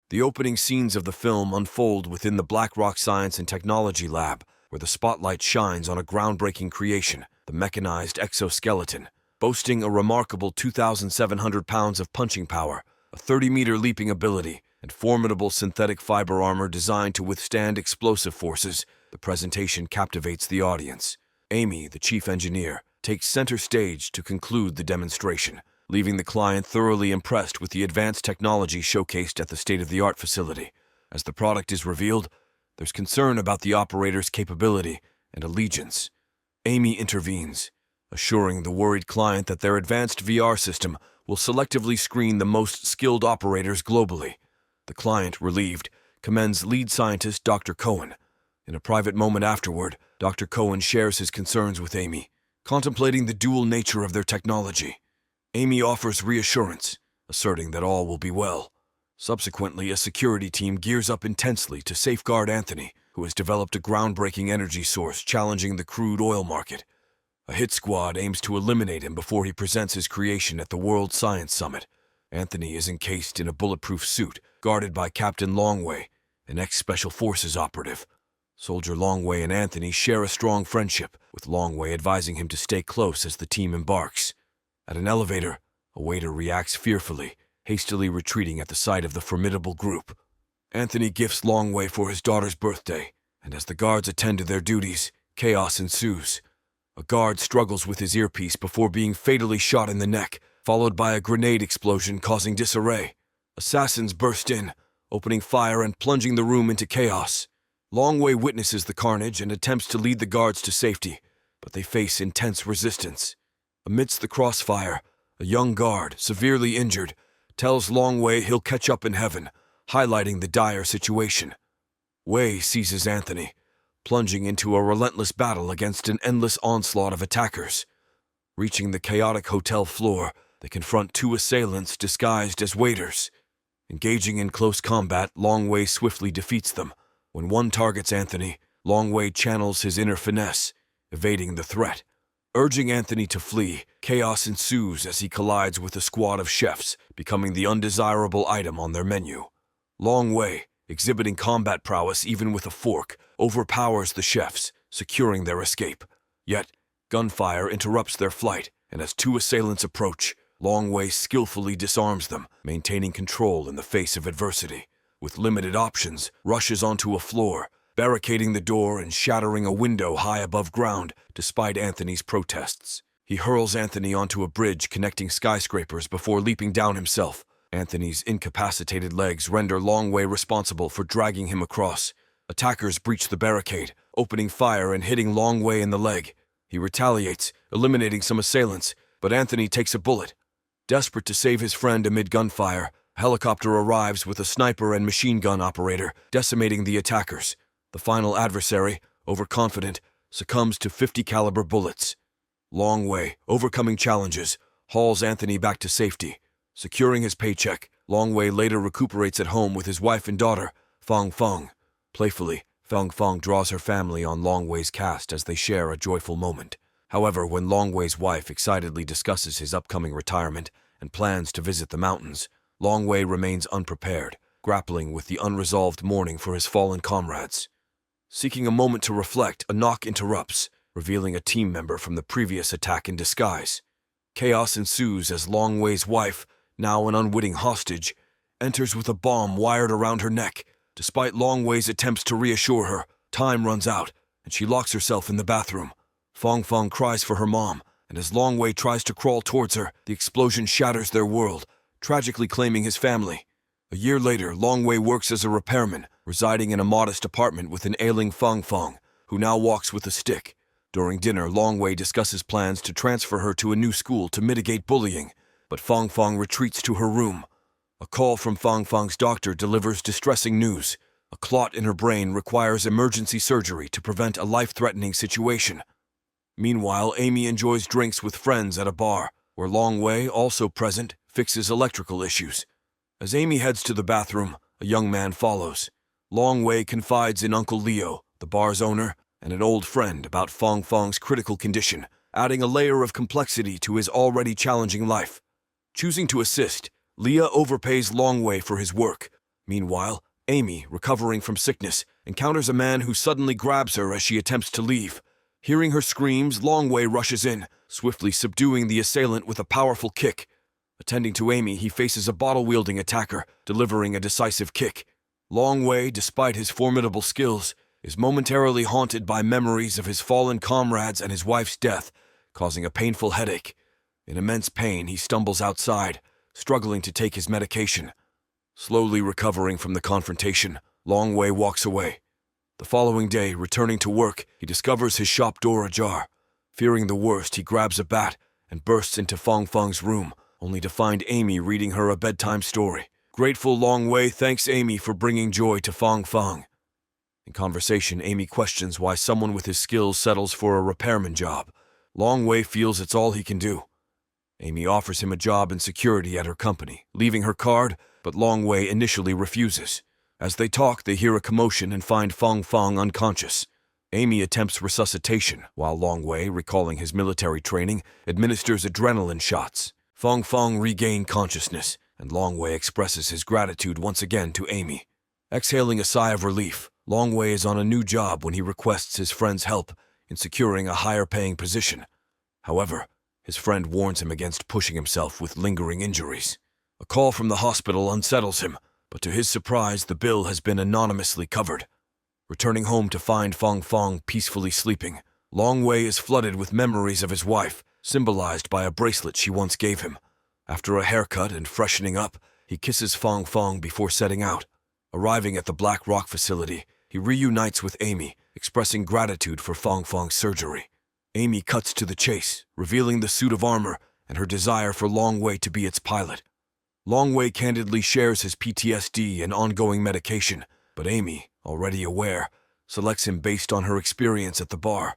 The opening scenes of the film unfold within the Black Rock Science and Technology Lab, where the spotlight shines on a groundbreaking creation, the mechanized exoskeleton, boasting a remarkable 2,700 pounds of punching power, a 30-meter leaping ability, and formidable synthetic fiber armor designed to withstand explosive forces. The presentation captivates the audience. Amy, the chief engineer, takes center stage to conclude the demonstration, leaving the client thoroughly impressed with the advanced technology showcased at the state-of-the-art facility. As the product is revealed, there's concern about the operator's capability and allegiance. Amy intervenes, assuring the worried client that their advanced VR system will selectively screen the most skilled operators globally. The client, relieved, commends lead scientist Dr. Cohen. In a private moment afterward, Dr. Cohen shares his concerns with Amy, contemplating the dual nature of their technology. Amy offers reassurance, asserting that all will be well. Subsequently, a security team gears up intensely to safeguard Anthony, who has developed a groundbreaking energy source challenging the crude oil market. A hit squad aims to eliminate him before he presents his creation at the World Science Summit. Anthony is encased in a bulletproof suit, guarded by Captain Longway, an ex-Special Forces operative. Soldier Longway and Anthony share a strong friendship, with Longway advising him to stay close as the team embarks. At an elevator, a waiter reacts fearfully, hastily retreating at the sight of the formidable group. Anthony gifts Longway for his daughter's birthday, and as the guards attend to their duties, chaos ensues. A guard struggles with his earpiece before being fatally shot in the neck, followed by a grenade explosion causing disarray. Assassins burst in, opening fire and plunging the room into chaos. Longway witnesses the carnage and attempts to lead the guards to safety, but they face intense resistance. Amidst the crossfire, a young guard, severely injured, tells Longway he'll catch up in heaven, highlighting the dire situation. Way seizes Anthony, plunging into a relentless battle against an endless onslaught of attackers. Reaching the chaotic hotel floor, they confront two assailants disguised as waiters. Engaging in close combat, Longway swiftly defeats them. When one targets Anthony, Longway channels his inner finesse, evading the threat. Urging Anthony to flee, chaos ensues as he collides with a squad of chefs, becoming the undesirable item on their menu. Longway, exhibiting combat prowess even with a fork, overpowers the chefs, securing their escape. Yet, gunfire interrupts their flight, and as two assailants approach, Longway skillfully disarms them, maintaining control in the face of adversity. With limited options, rushes onto a floor, barricading the door and shattering a window high above ground, despite Anthony's protests. He hurls Anthony onto a bridge connecting skyscrapers before leaping down himself. Anthony's incapacitated legs render Longway responsible for dragging him across. Attackers breach the barricade, opening fire and hitting Longway in the leg. He retaliates, eliminating some assailants, but Anthony takes a bullet. Desperate to save his friend amid gunfire, a helicopter arrives with a sniper and machine gun operator, decimating the attackers. The final adversary, overconfident, succumbs to 50 caliber bullets. Longway, overcoming challenges, hauls Anthony back to safety. Securing his paycheck, Longway later recuperates at home with his wife and daughter, Fong Fong. Playfully, Fong Fong draws her family on Longway's cast as they share a joyful moment. However, when Longway's wife excitedly discusses his upcoming retirement and plans to visit the mountains, Longway remains unprepared, grappling with the unresolved mourning for his fallen comrades. Seeking a moment to reflect, a knock interrupts, revealing a team member from the previous attack in disguise. Chaos ensues as Longway's wife, now an unwitting hostage, enters with a bomb wired around her neck. Despite Longway's attempts to reassure her, time runs out, and she locks herself in the bathroom. Fong Fong cries for her mom, and as Longway tries to crawl towards her, the explosion shatters their world, tragically claiming his family. A year later, Longway works as a repairman, residing in a modest apartment with an ailing Fong Fong, who now walks with a stick. During dinner, Longway discusses plans to transfer her to a new school to mitigate bullying, but Fong Fong retreats to her room. A call from Fong Fong's doctor delivers distressing news. A clot in her brain requires emergency surgery to prevent a life-threatening situation. Meanwhile, Amy enjoys drinks with friends at a bar, where Longway, also present, fixes electrical issues. As Amy heads to the bathroom, a young man follows. Longway confides in Uncle Leo, the bar's owner, and an old friend about Fong Fong's critical condition, adding a layer of complexity to his already challenging life. Choosing to assist, Leah overpays Longway for his work, Meanwhile, Amy, recovering from sickness, encounters a man who suddenly grabs her as she attempts to leave. Hearing her screams, Longway rushes in, swiftly subduing the assailant with a powerful kick. Attending to Amy, he faces a bottle-wielding attacker, delivering a decisive kick. Longway, despite his formidable skills, is momentarily haunted by memories of his fallen comrades and his wife's death, causing a painful headache. In immense pain, he stumbles outside, struggling to take his medication. Slowly recovering from the confrontation, Longway walks away. The following day, returning to work, he discovers his shop door ajar. Fearing the worst, he grabs a bat and bursts into Fong Fong's room, only to find Amy reading her a bedtime story. Grateful, Longway thanks Amy for bringing joy to Fong Fong. In conversation, Amy questions why someone with his skills settles for a repairman job. Longway feels it's all he can do. Amy offers him a job in security at her company, leaving her card, but Longway initially refuses. As they talk, they hear a commotion and find Fong Fong unconscious. Amy attempts resuscitation, while Longway, recalling his military training, administers adrenaline shots. Fong Fong regains consciousness, and Longway expresses his gratitude once again to Amy. Exhaling a sigh of relief, Longway is on a new job when he requests his friend's help in securing a higher-paying position. However, his friend warns him against pushing himself with lingering injuries. A call from the hospital unsettles him, but to his surprise, the bill has been anonymously covered. Returning home to find Fong Fong peacefully sleeping, Longway is flooded with memories of his wife, symbolized by a bracelet she once gave him. After a haircut and freshening up, he kisses Fong Fong before setting out. Arriving at the Black Rock facility, he reunites with Amy, expressing gratitude for Fong Fong's surgery. Amy cuts to the chase, revealing the suit of armor and her desire for Longway to be its pilot. Longway candidly shares his PTSD and ongoing medication, but Amy, already aware, selects him based on her experience at the bar.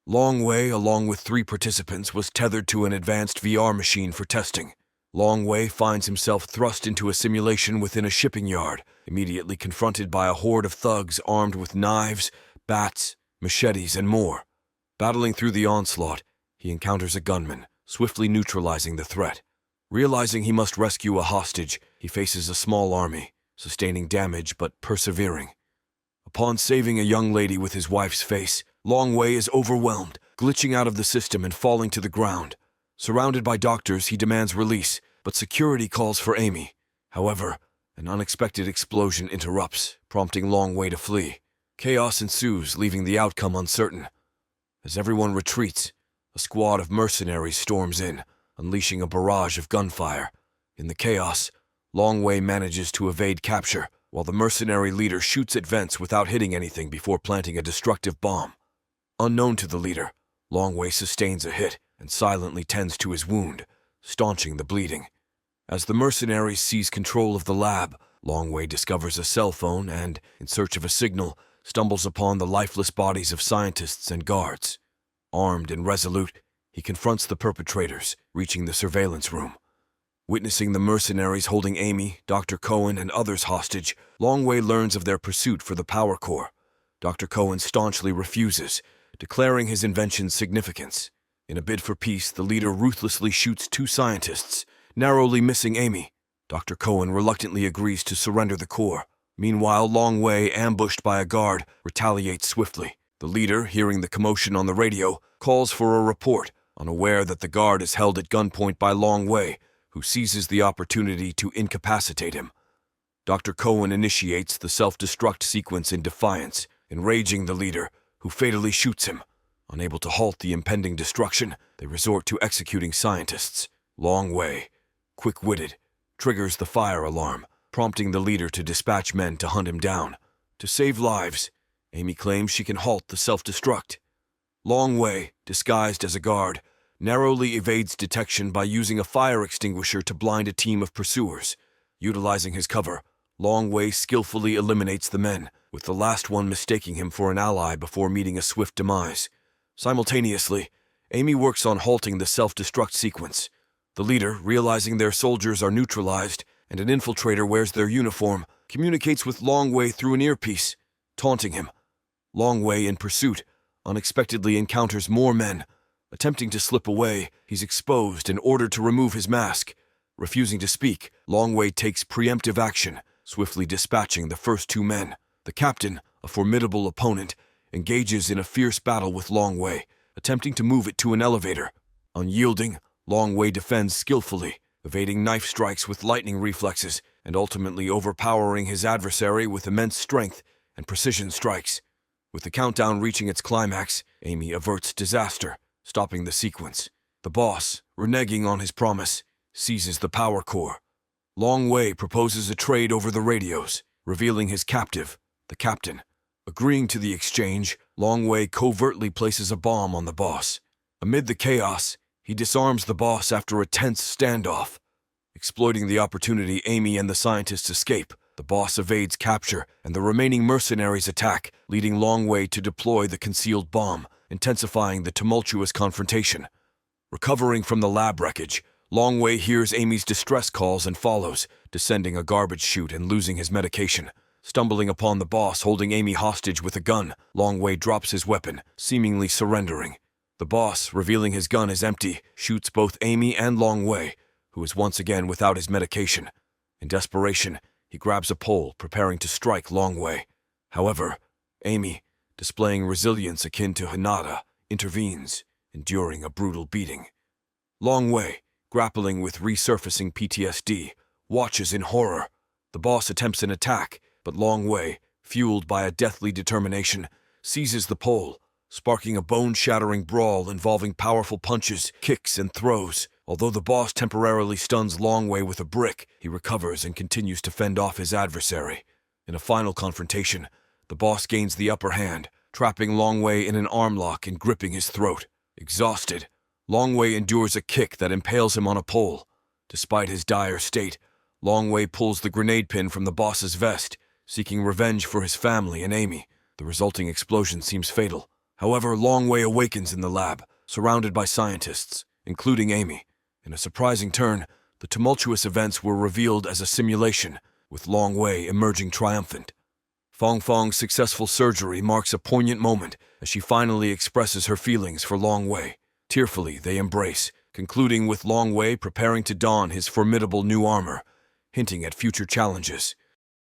Longway, along with 3 participants, was tethered to an advanced VR machine for testing. Longway finds himself thrust into a simulation within a shipping yard, immediately confronted by a horde of thugs armed with knives, bats, machetes, and more. Battling through the onslaught, he encounters a gunman, swiftly neutralizing the threat. Realizing he must rescue a hostage, he faces a small army, sustaining damage but persevering. Upon saving a young lady with his wife's face, Longway is overwhelmed, glitching out of the system and falling to the ground. Surrounded by doctors, he demands release, but security calls for Amy. However, an unexpected explosion interrupts, prompting Longway to flee. Chaos ensues, leaving the outcome uncertain. As everyone retreats, a squad of mercenaries storms in, unleashing a barrage of gunfire. In the chaos, Longway manages to evade capture, while the mercenary leader shoots at vents without hitting anything before planting a destructive bomb. Unknown to the leader, Longway sustains a hit and silently tends to his wound, staunching the bleeding. As the mercenaries seize control of the lab, Longway discovers a cell phone and, in search of a signal, stumbles upon the lifeless bodies of scientists and guards. Armed and resolute, he confronts the perpetrators, reaching the surveillance room. Witnessing the mercenaries holding Amy, Dr. Cohen, and others hostage, Longway learns of their pursuit for the power core. Dr. Cohen staunchly refuses, declaring his invention's significance. In a bid for peace, the leader ruthlessly shoots 2 scientists, narrowly missing Amy. Dr. Cohen reluctantly agrees to surrender the core. Meanwhile, Longway, ambushed by a guard, retaliates swiftly. The leader, hearing the commotion on the radio, calls for a report, unaware that the guard is held at gunpoint by Longway, who seizes the opportunity to incapacitate him. Dr. Cohen initiates the self-destruct sequence in defiance, enraging the leader, who fatally shoots him. Unable to halt the impending destruction, they resort to executing scientists. Longway, quick-witted, triggers the fire alarm, prompting the leader to dispatch men to hunt him down. To save lives, Amy claims she can halt the self-destruct. Longway, disguised as a guard, narrowly evades detection by using a fire extinguisher to blind a team of pursuers. Utilizing his cover, Longway skillfully eliminates the men, with the last one mistaking him for an ally before meeting a swift demise. Simultaneously, Amy works on halting the self-destruct sequence. The leader, realizing their soldiers are neutralized and an infiltrator wears their uniform, communicates with Longway through an earpiece, taunting him. Longway, in pursuit, unexpectedly encounters more men. Attempting to slip away, he's exposed and ordered to remove his mask. Refusing to speak, Longway takes preemptive action, swiftly dispatching the first two men. The captain, a formidable opponent, engages in a fierce battle with Longway, attempting to move it to an elevator. Unyielding, Longway defends skillfully, evading knife strikes with lightning reflexes and ultimately overpowering his adversary with immense strength and precision strikes. With the countdown reaching its climax, Amy averts disaster, stopping the sequence. The boss, reneging on his promise, seizes the power core. Longway proposes a trade over the radios, revealing his captive, the captain. Agreeing to the exchange, Longway covertly places a bomb on the boss. Amid the chaos, he disarms the boss after a tense standoff. Exploiting the opportunity, Amy and the scientists escape. The boss evades capture, and the remaining mercenaries attack, leading Longway to deploy the concealed bomb, intensifying the tumultuous confrontation. Recovering from the lab wreckage, Longway hears Amy's distress calls and follows, descending a garbage chute and losing his medication. Stumbling upon the boss holding Amy hostage with a gun, Longway drops his weapon, seemingly surrendering. The boss, revealing his gun is empty, shoots both Amy and Longway, who is once again without his medication. In desperation, he grabs a pole, preparing to strike Longway. However, Amy, displaying resilience akin to Hinata, intervenes, enduring a brutal beating. Longway, grappling with resurfacing PTSD, watches in horror. The boss attempts an attack, but Longway, fueled by a deathly determination, seizes the pole, sparking a bone-shattering brawl involving powerful punches, kicks, and throws. Although the boss temporarily stuns Longway with a brick, he recovers and continues to fend off his adversary. In a final confrontation, the boss gains the upper hand, trapping Longway in an arm lock and gripping his throat. Exhausted, Longway endures a kick that impales him on a pole. Despite his dire state, Longway pulls the grenade pin from the boss's vest, seeking revenge for his family and Amy. The resulting explosion seems fatal. However, Longway awakens in the lab, surrounded by scientists, including Amy. In a surprising turn, the tumultuous events were revealed as a simulation, with Longway emerging triumphant. Fong Fong's successful surgery marks a poignant moment as she finally expresses her feelings for Longway. Tearfully, they embrace, concluding with Longway preparing to don his formidable new armor, hinting at future challenges.